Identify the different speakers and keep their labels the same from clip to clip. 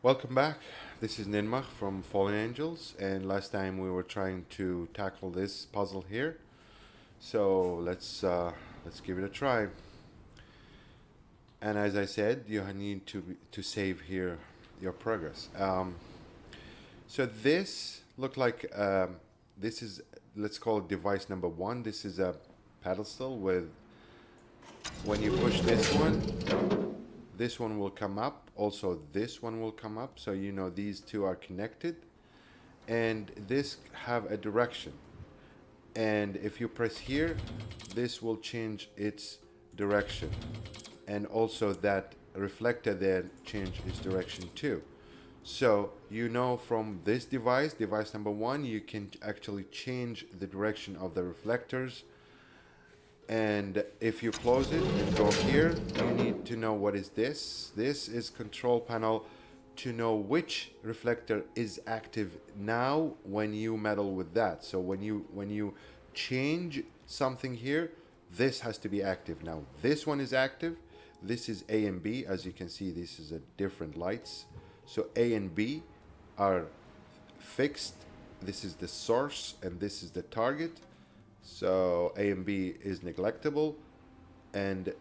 Speaker 1: Welcome back. This is Ninmakh from Fallen Angels, and last time we were trying to tackle this puzzle here. So let's give it a try. And as I said, you need to save here your progress. So this look like this is, let's call it device number one. This is a pedestal with, when you push this one will come up. Also, this one will come up. So you know these two are connected, and this have a direction. And if you press here, this will change its direction, and also that reflector there change its direction too. So you know from this device number one, you can actually change the direction of the reflectors. And if you close it and go here, you need to know what is this. This is control panel to know which reflector is active now when you meddle with that. So when you change something here, this has to be active now. This one is active. This is A and B. As you can see, this is a different lights. So A and B are fixed. This is the source and this is the target. So A and B is neglectable, and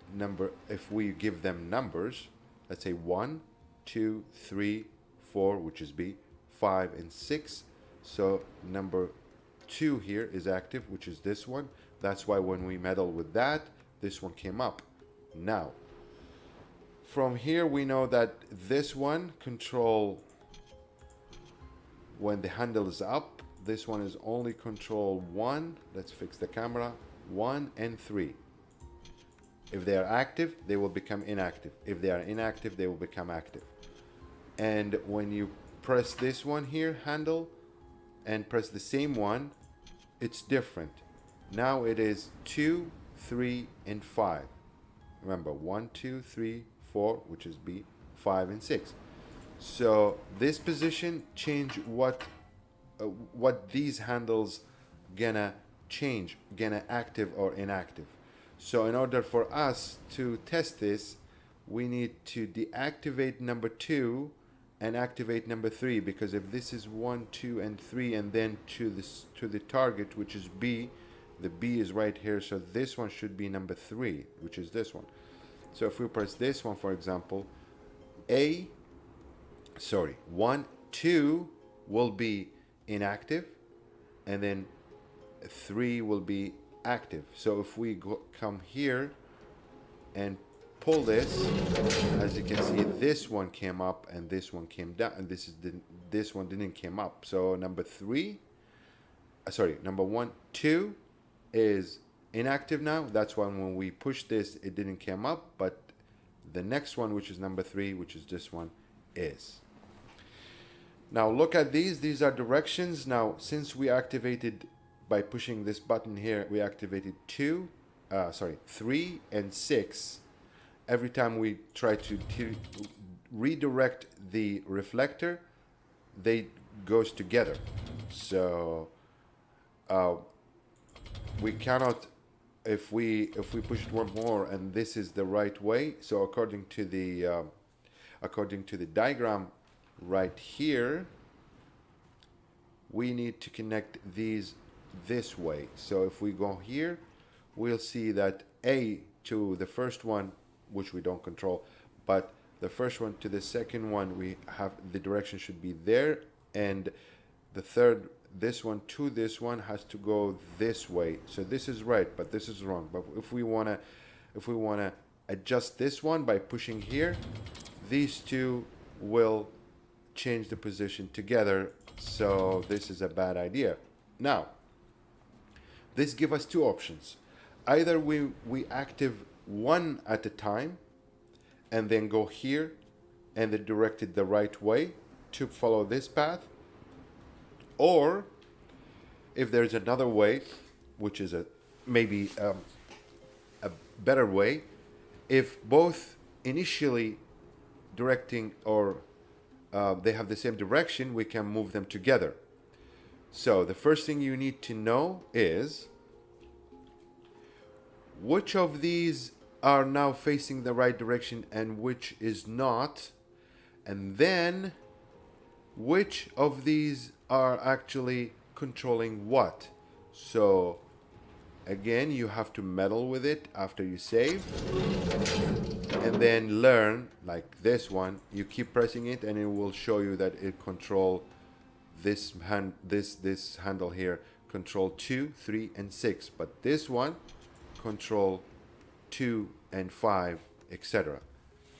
Speaker 1: if we give them numbers, let's say 1, 2, 3, 4, which is B, 5 and 6. So number 2 here is active, which is this one. That's why when we meddle with that, this one came up. Now, from here we know that this one control when the handle is up. This one is only control 1. Let's fix the camera. 1 and 3. If they are active, they will become inactive. If they are inactive, they will become active. And when you press this one here, handle, and press the same one, it's different. Now it is 2, 3, and 5. Remember, 1, 2, 3, 4, which is B, 5, and 6. So this position change what these handles gonna change, gonna active or inactive. So in order for us to test this, we need to deactivate number 2 and activate number 3, because if this is 1, 2, and 3, and then to the target, which is B, the B is right here, so this one should be number 3, which is this one. So if we press this one, for example, 1, 2 will be inactive, and then 3 will be active. So if we come here and pull this, as you can see, this one came up and this one came down, and this one didn't came up. So number 1, 2 is inactive now. That's why when we push this, it didn't came up, but the next one, which is number 3, which is this one, is. Now look at these are directions. Now since we activated by pushing this button here, we activated 3 and 6. Every time we try to redirect the reflector, they goes together. So we cannot, if we push it one more and this is the right way. So according to the diagram right here, we need to connect these this way. So if we go here, we'll see that A to the first one, which we don't control, but the first one to the second one, we have the direction should be there, and the third, this one to this one, has to go this way. So this is right, but this is wrong. But if we wanna adjust this one by pushing here, these two will change the position together. So this is a bad idea. Now this gives us two options. Either we active one at a time and then go here and then direct it the right way to follow this path, or if there's another way, which is maybe a better way, if both initially directing or they have the same direction, we can move them together. So the first thing you need to know is which of these are now facing the right direction and which is not, and then which of these are actually controlling what. So again, you have to meddle with it after you save, and then learn, like this one, you keep pressing it and it will show you that it control this handle here, control 2, 3, and 6, but this one control 2 and 5, etc.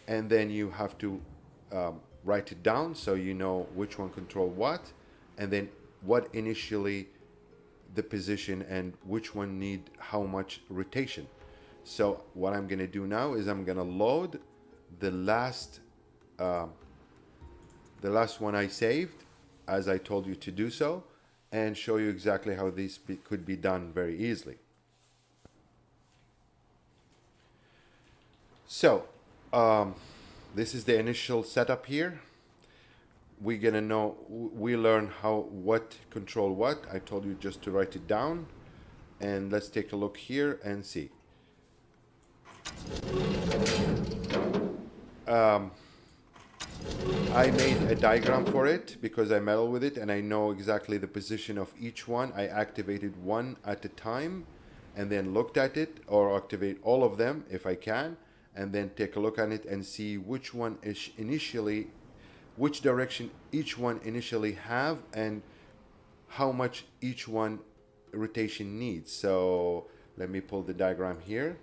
Speaker 1: And then you have to write it down so you know which one control what, and then what initially the position and which one need how much rotation. So what I'm going to do now is I'm going to load the last one I saved, as I told you to do so, and show you exactly how this could be done very easily. So this is the initial setup here. We're gonna know, we learn what control what. I told you just to write it down, and let's take a look here and see. I made a diagram for it because I meddle with it and I know exactly the position of each one. I activated one at a time and then looked at it, or activate all of them if I can, and then take a look at it and see which one is initially, which direction each one initially have and how much each one rotation needs. So let me pull the diagram here.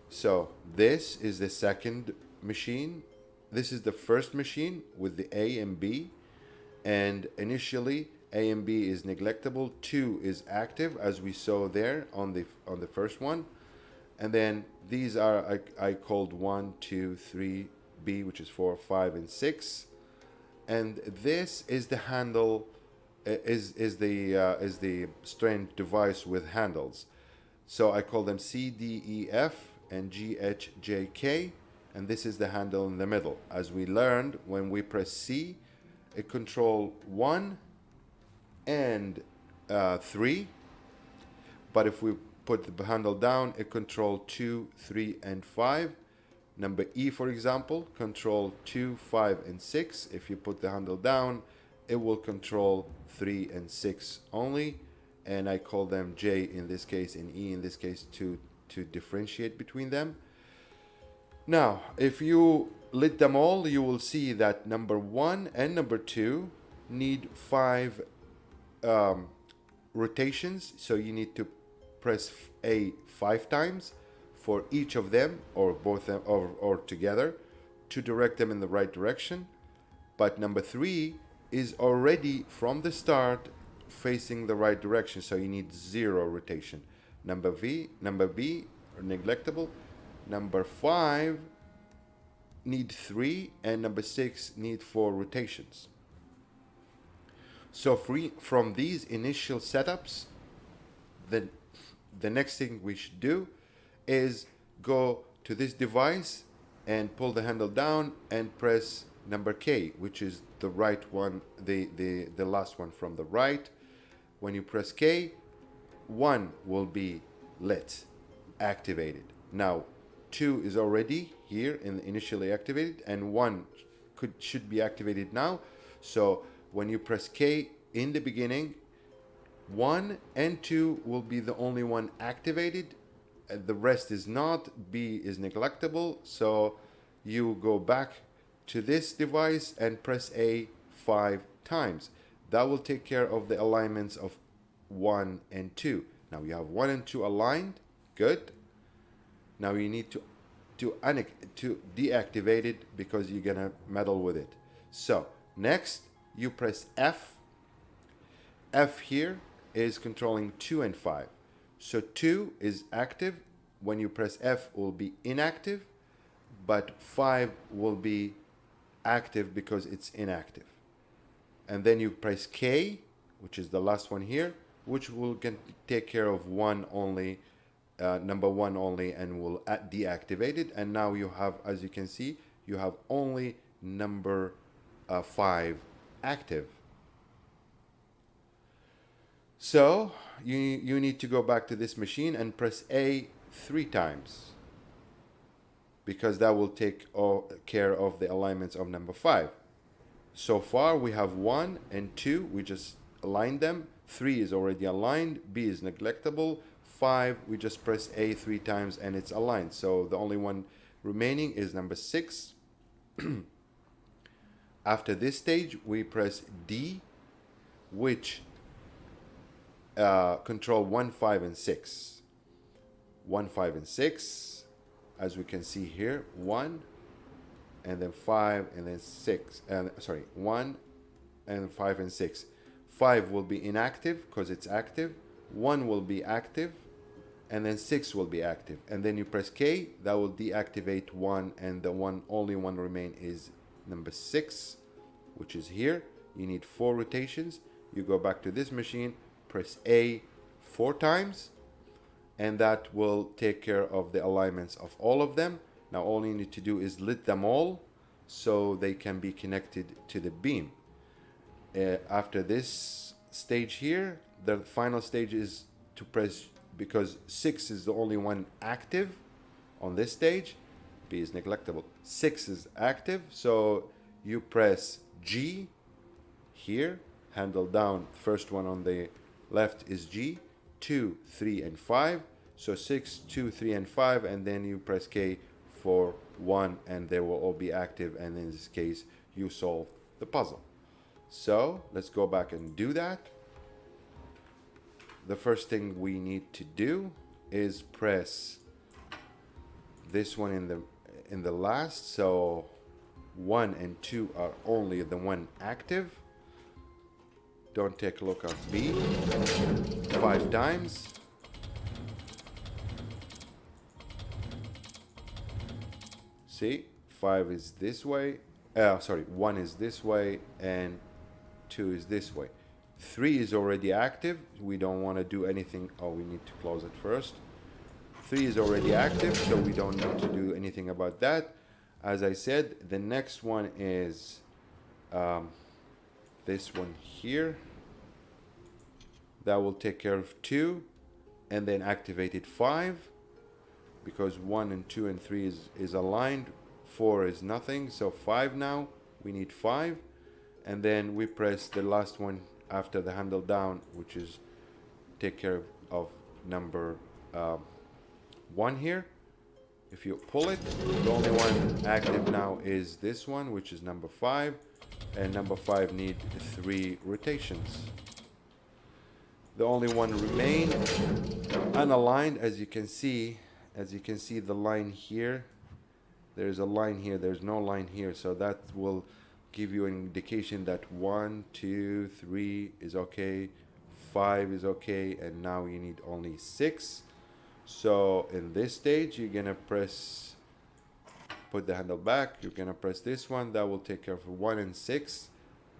Speaker 1: So this is the second machine. This is the first machine with the A and B, and initially A and B is neglectable, 2 is active, as we saw there on the first one, and then these are I called 1, 2, 3, B, which is 4, 5, and 6, and this is the handle, is the strand device with handles. So I call them C, D, E, F, and G, H, J, K. And this is the handle in the middle. As we learned, when we press C, it control 1 and 3. But if we put the handle down, it control 2, 3, and 5. Number E, for example, control 2, 5, and 6. If you put the handle down, it will control 3 and 6 only. And I call them J in this case and E in this case to differentiate between them. Now, if you lit them all, you will see that number 1 and number 2 need 5 rotations. So you need to press A 5 times for each of them, or both them, or together, to direct them in the right direction. But number 3 is already from the start facing the right direction, so you need 0 rotation. Number B are neglectable. Number 5 need 3, and number 6 need 4 rotations. So from these initial setups, the next thing we should do is go to this device and pull the handle down and press number K, which is the right one, the last one from the right. When you press K, 1 will be lit, activated. Now 2 is already here and initially activated, and 1 should be activated now. So when you press K in the beginning, 1 and 2 will be the only one activated. The rest is not. B is neglectable. So you go back to this device and press A 5 times. That will take care of the alignments of 1 and 2. Now you have 1 and 2 aligned. Good. Now you need to deactivate it because you're gonna meddle with it. So next you press F. F here is controlling 2 and 5. So 2 is active. When you press F, it will be inactive, but 5 will be active because it's inactive. And then you press K, which is the last one here, which will take care of 1 only, number 1 only, and will deactivate it. And now you have, as you can see, you have only number 5 active. So you need to go back to this machine and press A 3 times, because that will take care of the alignments of number 5. So far we have 1 and 2, we just aligned them. 3 is already aligned, B is neglectable. 5, we just press A 3 times and it's aligned. So the only one remaining is number 6. After this stage, we press D, which control 1, 5, and 6. 1, 5, and 6, as we can see here, 1, and then 5, and then 6, and sorry, 1, and 5, and 6. 5 will be inactive because it's active. 1 will be active, and then 6 will be active. And then you press K, that will deactivate 1, and the only one remain is number 6, which is here. You need 4 rotations. You go back to this machine, press A 4 times, and that will take care of the alignments of all of them. Now all you need to do is lit them all so they can be connected to the beam. After this stage here, the final stage is to press, because 6 is the only one active on this stage, B is neglectable. 6 is active, so you press G here, handle down, first one on the left is G, 2, 3, and 5. So 6, 2, 3, and 5, and then you press K for 1, and they will all be active, and in this case, you solve the puzzle. So let's go back and do that. The first thing we need to do is press this one in the last, so 1 and 2 are only the one active. Don't take a look at B 5 times. See, 5 is this way, sorry, 1 is this way and 2 is this way. 3 is already active, we don't want to do anything. Oh, we need to close it first. 3 is already active, so we don't need to do anything about that. As I said, the next one is this one here. That will take care of 2, and then activated 5, because 1 and 2 and 3 is aligned. 4 is nothing, so 5 now. We need 5, and then we press the last one after the handle down, which is take care of number 1 here. If you pull it, the only one active now is this one, which is number 5, and number 5 need 3 rotations. The only one remain unaligned, as you can see the line here. There's a line here, there's no line here, so that will give you an indication that 1, 2, 3 is okay, 5 is okay, and now you need only 6. So in this stage, you're gonna press, put the handle back, you're gonna press this one, that will take care of 1 and 6,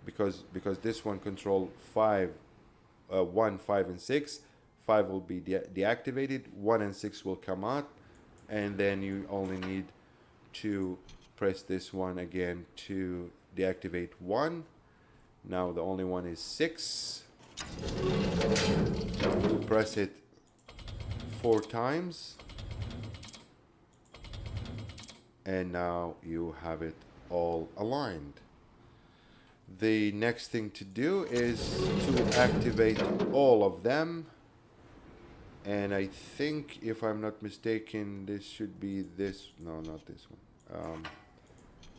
Speaker 1: because this one control 5, 1, 5, and 6. 5 will be deactivated, 1 and 6 will come out, and then you only need to press this one again to deactivate 1. Now the only one is 6. You press it 4 times, and now you have it all aligned. The next thing to do is to activate all of them, and I think, if I'm not mistaken, this should be this. No, not this one.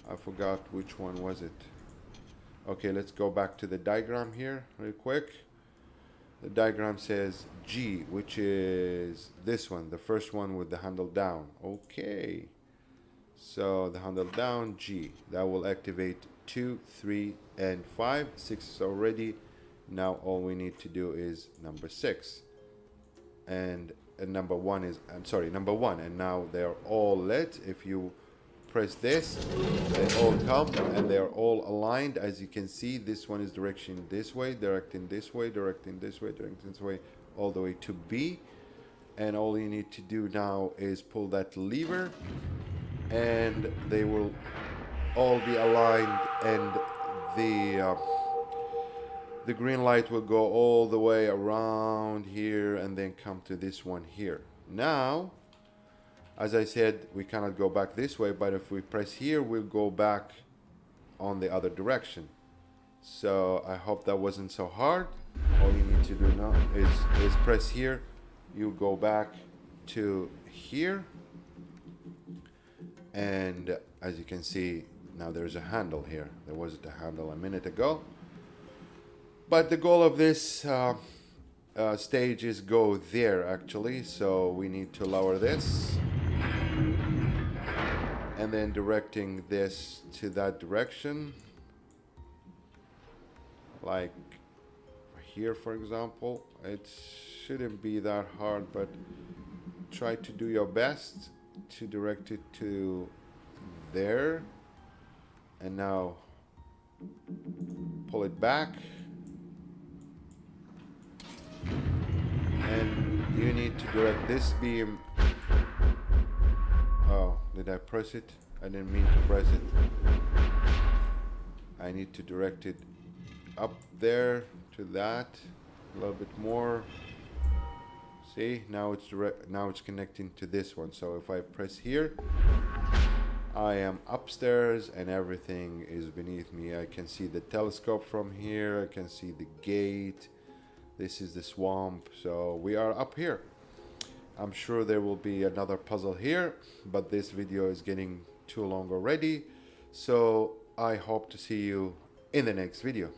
Speaker 1: I forgot which one was it. Okay, let's go back to the diagram here real quick. The diagram says G, which is this one, the first one with the handle down. Okay, so the handle down, G, that will activate 2, 3, and 5. 6 is already. Now all we need to do is number 6, and number 1 is, I'm sorry, number 1, and now they're all lit. If you press this, they all come and they're all aligned. As you can see, this one is direction this way, directing this way, directing this way, directing this way, all the way to B. And all you need to do now is pull that lever, and they will all be aligned, and the green light will go all the way around here and then come to this one here. Now, as I said, we cannot go back this way, but if we press here, we'll go back on the other direction. So I hope that wasn't so hard. All you need to do now is press here. You go back to here, and as you can see, now there's a handle here. There wasn't a handle a minute ago. But the goal of this stage is go there actually. So we need to lower this, and then directing this to that direction, like here for example. It shouldn't be that hard, but try to do your best to direct it to there. And now pull it back, and you need to direct this beam. Oh, did I press it? I didn't mean to press it. I need to direct it up there to that a little bit more. See, now it's direct, now it's connecting to this one. So if I press here, I am upstairs and everything is beneath me. I can see the telescope from here. I can see the gate. This is the swamp. So we are up here. I'm sure there will be another puzzle here, but this video is getting too long already. So I hope to see you in the next video.